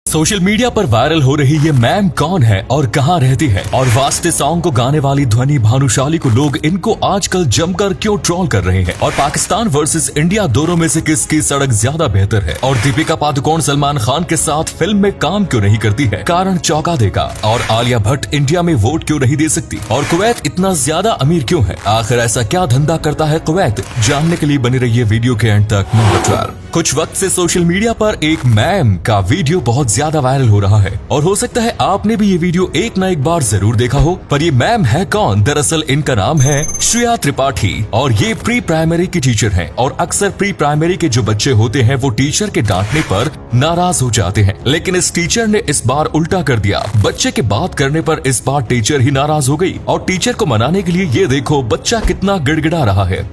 Social media पर viral हो रही ये मैम कौन है और कहाँ रहती है, और वास्ते सॉन्ग को गाने वाली ध्वनि भानुशाली को लोग इनको आजकल जमकर क्यों ट्रोल कर रहे हैं, और पाकिस्तान वर्सेस इंडिया दोनों में से किसकी सड़क ज्यादा बेहतर है, और दीपिका पादुकोण सलमान खान के साथ फिल्म में काम क्यों नहीं करती है, कारण चौंका देगा, और आलिया भट्ट इंडिया में वोट क्यों नहीं दे सकती, और कुवैत इतना ज्यादा अमीर क्यों है, आखिर ऐसा क्या धंधा करता है कुवैत, जानने के लिए बनी रहिए वीडियो के एंड तक। नंबर 12। कुछ वक्त से सोशल मीडिया पर एक मैम का वीडियो बहुत ज्यादा वायरल हो रहा है, और हो सकता है आपने भी ये वीडियो एक न एक बार जरूर देखा हो। पर ये मैम है कौन? दरअसल इनका नाम है श्रेया त्रिपाठी, और ये प्री प्राइमरी की टीचर हैं, और अक्सर प्री प्राइमरी के जो बच्चे होते हैं वो टीचर के डांटने पर नाराज हो जाते हैं, लेकिन इस टीचर ने इस बार उल्टा कर दिया। बच्चे के बात करने पर इस बार टीचर ही नाराज हो गई, और टीचर को मनाने के लिए ये देखो बच्चा कितना गिड़गिड़ा रहा है।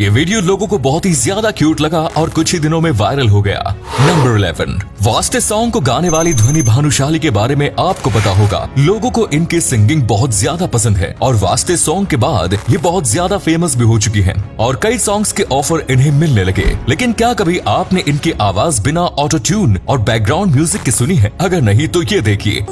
ये वीडियो लोगों को बहुत ही ज्यादा क्यूट लगा और कुछ ही दिनों में वायरल हो गया। नंबर 11। वास्ते सॉन्ग को गाने वाली ध्वनि भानुशाली के बारे में आपको पता होगा, लोगों को इनकी सिंगिंग बहुत ज्यादा पसंद है, और वास्ते सॉन्ग के बाद ये बहुत ज्यादा फेमस भी हो चुकी हैं, और कई सॉन्ग्स के ऑफर इन्हें मिलने लगे। लेकिन क्या कभी आपने इनकी आवाज बिना ऑटो ट्यून और बैकग्राउंड म्यूजिक की सुनी है? अगर नहीं तो ये देखिए।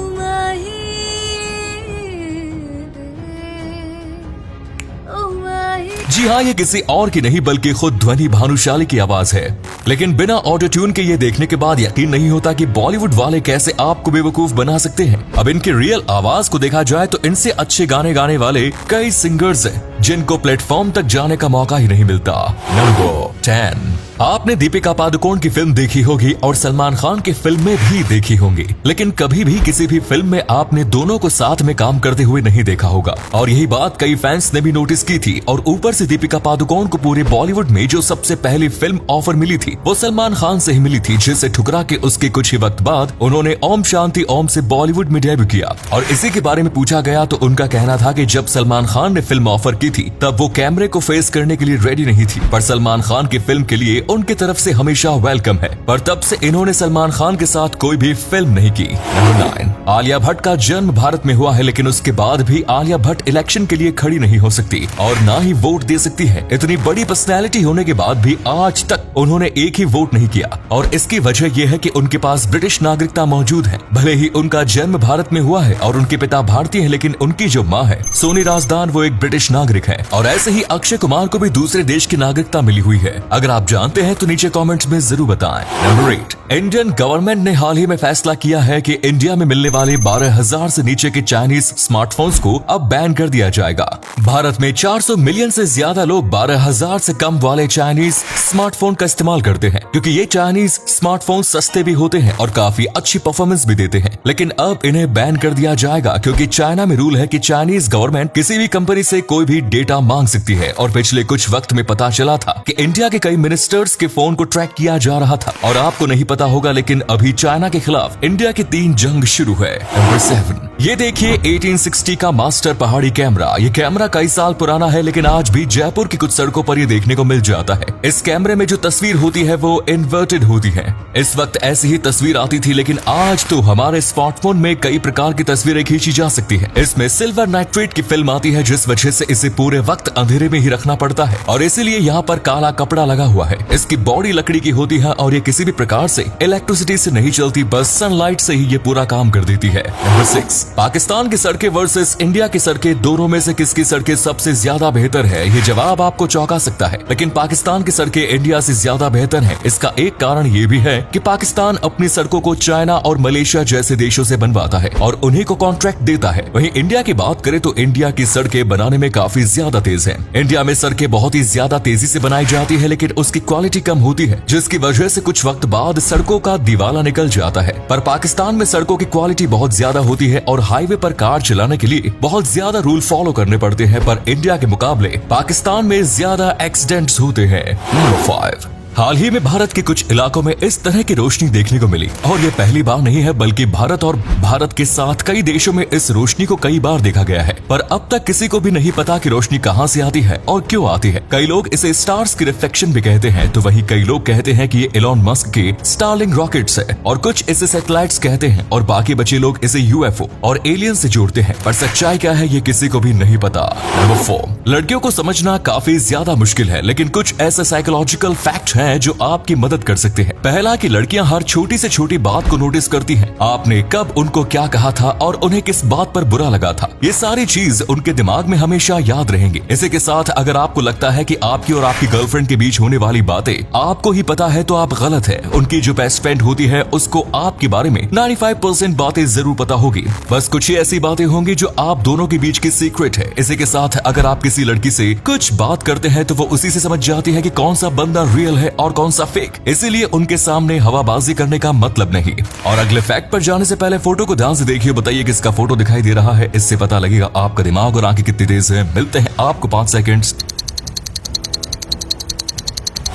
जी हाँ, ये किसी और की नहीं बल्कि खुद ध्वनि भानुशाली की आवाज है। लेकिन बिना ऑटो ट्यून के ये देखने के बाद यकीन नहीं होता कि बॉलीवुड वाले कैसे आपको बेवकूफ बना सकते हैं। अब इनकी रियल आवाज को देखा जाए तो इनसे अच्छे गाने गाने वाले कई सिंगर्स हैं, जिनको प्लेटफॉर्म तक जाने का मौका ही नहीं मिलता। नंबर 10। आपने दीपिका पादुकोण की फिल्म देखी होगी और सलमान खान की फिल्में भी देखी होंगी, लेकिन कभी भी किसी भी फिल्म में आपने दोनों को साथ में काम करते हुए नहीं देखा होगा, और यही बात कई फैंस ने भी नोटिस की थी। और ऊपर से दीपिका पादुकोण को पूरे बॉलीवुड में जो सबसे पहली फिल्म ऑफर मिली थी वो सलमान खान से ही मिली थी, जिसे ठुकरा के उसके कुछ ही वक्त बाद उन्होंने ओम शांति ओम से बॉलीवुड में डेब्यू किया। और इसी के बारे में पूछा गया तो उनका कहना था कि जब सलमान खान ने फिल्म ऑफर की थी तब वो कैमरे को फेस करने के लिए रेडी नहीं थी, पर सलमान खान की फिल्म के लिए उनकी तरफ से हमेशा वेलकम है, पर तब से इन्होंने सलमान खान के साथ कोई भी फिल्म नहीं की। नंबर 9। आलिया भट्ट का जन्म भारत में हुआ है, लेकिन उसके बाद भी आलिया भट्ट इलेक्शन के लिए खड़ी नहीं हो सकती और ना ही वोट दे सकती है। इतनी बड़ी पर्सनैलिटी होने के बाद भी आज तक उन्होंने एक ही वोट नहीं किया, और इसकी वजह यह है कि उनके पास ब्रिटिश नागरिकता मौजूद है। भले ही उनका जन्म भारत में हुआ है और उनके पिता भारतीय है, लेकिन उनकी जो माँ है सोनी राजदान वो एक ब्रिटिश नागरिक है। और ऐसे ही अक्षय कुमार को भी दूसरे देश की नागरिकता मिली हुई है। अगर आप जानते हैं तो नीचे कमेंट्स में जरूर बताएं। नंबर 8। इंडियन गवर्नमेंट ने हाल ही में फैसला किया है कि इंडिया में मिलने वाले 12,000 से नीचे के चाइनीज स्मार्टफोन्स को अब बैन कर दिया जाएगा। भारत में 400 मिलियन से ज्यादा लोग 12,000 से कम वाले चाइनीज स्मार्टफोन का इस्तेमाल करते हैं, क्योंकि ये चाइनीज स्मार्टफोन सस्ते भी होते हैं और काफी अच्छी परफॉर्मेंस भी देते हैं। लेकिन अब इन्हें बैन कर दिया जाएगा, क्योंकि चाइना में रूल है कि चाइनीज गवर्नमेंट किसी भी कंपनी से कोई भी डेटा मांग सकती है। और पिछले कुछ वक्त में पता चला था कि इंडिया के कई मिनिस्टर्स के फोन को ट्रैक किया जा रहा था, और आपको नहीं पता होगा लेकिन अभी चाइना के खिलाफ इंडिया की 3 जंग शुरू है। नंबर 7। ये देखिए 1860 का मास्टर पहाड़ी कैमरा। ये कैमरा कई साल पुराना है, लेकिन आज भी जयपुर की कुछ सड़कों पर ये देखने को मिल जाता है। इस कैमरे में जो तस्वीर होती है वो इन्वर्टेड होती है। इस वक्त ऐसी ही तस्वीर आती थी, लेकिन आज तो हमारे स्मार्टफोन में कई प्रकार की तस्वीरें खींची जा सकती है। इसमें सिल्वर नाइट्रेट की फिल्म आती है, जिस वजह से इसे पूरे वक्त अंधेरे में ही रखना पड़ता है, और इसीलिए यहाँ पर काला कपड़ा लगा हुआ है। इसकी बॉडी लकड़ी की होती है और ये किसी भी प्रकार से इलेक्ट्रिसिटी से नहीं चलती, बस सनलाइट से ही ये पूरा काम कर देती है। नंबर 6। पाकिस्तान की सड़कें वर्सेस इंडिया की सड़कें, दोनों में से किसकी सड़कें सबसे ज्यादा बेहतर है? ये जवाब आपको चौंका सकता है, लेकिन पाकिस्तान की सड़कें इंडिया से ज्यादा बेहतर है। इसका एक कारण ये भी है कि पाकिस्तान अपनी सड़कों को चाइना और मलेशिया जैसे देशों से बनवाता है और उन्हीं को कॉन्ट्रैक्ट देता है। वहीं इंडिया की बात करें तो इंडिया की सड़कें बनाने में काफी ज्यादा तेज है। इंडिया में सड़कें बहुत ही ज्यादा तेजी से बनाई जाती है, लेकिन उसकी क्वालिटी कम होती है, जिसकी वजह से कुछ वक्त बाद सड़कों का दिवाला निकल जाता है। पर पाकिस्तान में सड़कों की क्वालिटी बहुत ज्यादा होती है और हाईवे पर कार चलाने के लिए बहुत ज्यादा रूल फॉलो करने पड़ते हैं, पर इंडिया के मुकाबले पाकिस्तान में ज्यादा एक्सीडेंट्स होते हैं। नंबर 5। हाल ही में भारत के कुछ इलाकों में इस तरह की रोशनी देखने को मिली, और ये पहली बार नहीं है, बल्कि भारत और भारत के साथ कई देशों में इस रोशनी को कई बार देखा गया है। पर अब तक किसी को भी नहीं पता कि रोशनी कहां से आती है और क्यों आती है। कई लोग इसे स्टार्स की रिफ्लेक्शन भी कहते हैं, तो वहीं कई लोग कहते हैं कि ये एलोन मस्क के स्टारलिंक रॉकेट्स है, और कुछ इसे सैटेलाइट्स कहते हैं, और बाकी बचे लोग इसे यूएफओ और एलियन से जोड़ते हैं। पर सच्चाई क्या है ये किसी को भी नहीं पता। नंबर 4। लड़कियों को समझना काफी ज्यादा मुश्किल है, लेकिन कुछ ऐसे साइकोलॉजिकल फैक्ट हैं जो आपकी मदद कर सकते हैं। पहला कि लड़कियां हर छोटी से छोटी बात को नोटिस करती हैं। आपने कब उनको क्या कहा था और उन्हें किस बात पर बुरा लगा था, ये सारी चीज उनके दिमाग में हमेशा याद रहेंगी। इसी के साथ अगर आपको लगता है कि आपकी और आपकी गर्लफ्रेंड के बीच होने वाली बातें आपको ही पता है तो आप गलत है। उनकी जो बेस्ट फ्रेंड होती है उसको आपके बारे में 95% बातें जरूर पता होगी। बस कुछ ही ऐसी बातें होंगी जो आप दोनों के बीच की सीक्रेट है। इसी के साथ अगर आप किसी लड़की से कुछ बात करते हैं तो वो उसी से समझ जाती है कि कौन सा बंदा रियल है और कौन सा फेक। इसीलिए उनके सामने हवाबाजी करने का मतलब नहीं। और अगले फैक्ट पर जाने से पहले फोटो को ध्यान से देखिए, बताइए किसका फोटो दिखाई दे रहा है। इससे पता लगेगा आपका दिमाग और आंखें कितनी तेज है। मिलते हैं आपको 5 सेकंड्स।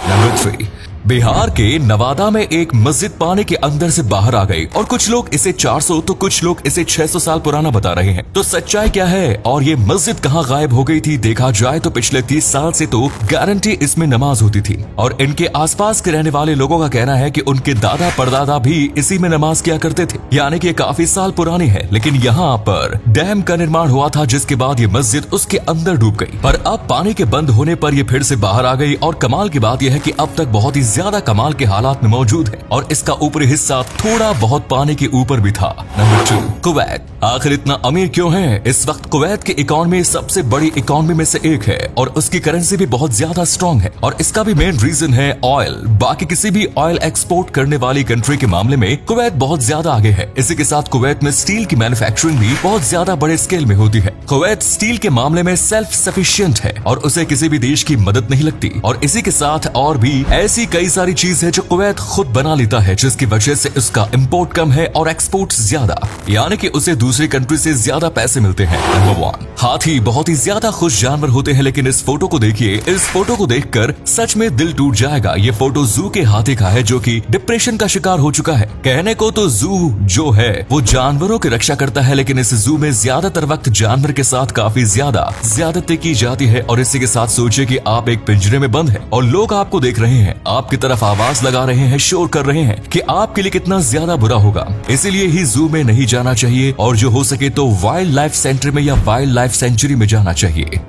नंबर 3, बिहार के नवादा में एक मस्जिद पानी के अंदर से बाहर आ गई और कुछ लोग इसे 400 तो कुछ लोग इसे 600 साल पुराना बता रहे हैं। तो सच्चाई क्या है और ये मस्जिद कहां गायब हो गई थी? देखा जाए तो पिछले 30 साल से तो गारंटी इसमें नमाज होती थी और इनके आसपास के रहने वाले लोगों का कहना है कि उनके दादा परदादा भी इसी में नमाज किया करते थे। यानी कि काफी साल पुरानी है, लेकिन यहाँ पर डैम का निर्माण हुआ था जिसके बाद ये मस्जिद उसके अंदर डूब गई। पर अब पानी के बंद होने पर ये फिर से बाहर आ गई और कमाल की बात यह है कि अब तक बहुत ही ज्यादा कमाल के हालात में मौजूद है और इसका ऊपरी हिस्सा थोड़ा बहुत पानी के ऊपर भी था। नंबर 2, कुवैत आखिर इतना अमीर क्यों है? इस वक्त कुवैत की इकोनॉमी सबसे बड़ी इकोनॉमी में से एक है और उसकी करेंसी भी बहुत ज्यादा स्ट्रॉन्ग है और इसका भी मेन रीजन है ऑयल। बाकी किसी भी ऑयल एक्सपोर्ट करने वाली कंट्री के मामले में कुवैत बहुत ज्यादा आगे है। इसी के साथ कुवैत में स्टील की मैन्युफैक्चरिंग भी बहुत ज्यादा बड़े स्केल में होती है। कुवैत स्टील के मामले में सेल्फ सफिशिएंट है और उसे किसी भी देश की मदद नहीं लगती। और इसी के साथ और भी ऐसी कई सारी चीज है जो कुवैत खुद बना लेता है, जिसकी वजह से उसका इंपोर्ट कम है और एक्सपोर्ट ज्यादा, यानी कि उसे दूसरी कंट्री से ज्यादा पैसे मिलते हैं। नंबर 1, हाथी बहुत ही ज्यादा खुश जानवर होते हैं, लेकिन इस फोटो को देखिए। इस फोटो को देखकर सच में दिल टूट जाएगा। ये फोटो जू के हाथी का है जो कि डिप्रेशन का शिकार हो चुका है। कहने को तो जू जो है वो जानवरों की रक्षा करता है, लेकिन इस जू में ज्यादातर वक्त जानवर के साथ काफी ज्यादा ज्यादती की जाती है। और इसी के साथ सोचिए कि आप एक पिंजरे में बंद है और लोग आपको देख रहे हैं, आपकी तरफ आवाज लगा रहे हैं, शोर कर रहे हैं कि आपके लिए कितना ज्यादा बुरा होगा। इसीलिए ही जू में नहीं जाना चाहिए और जो हो सके तो वाइल्ड लाइफ सेंटर में या वाइल्ड लाइफ सेंचुरी में जाना चाहिए।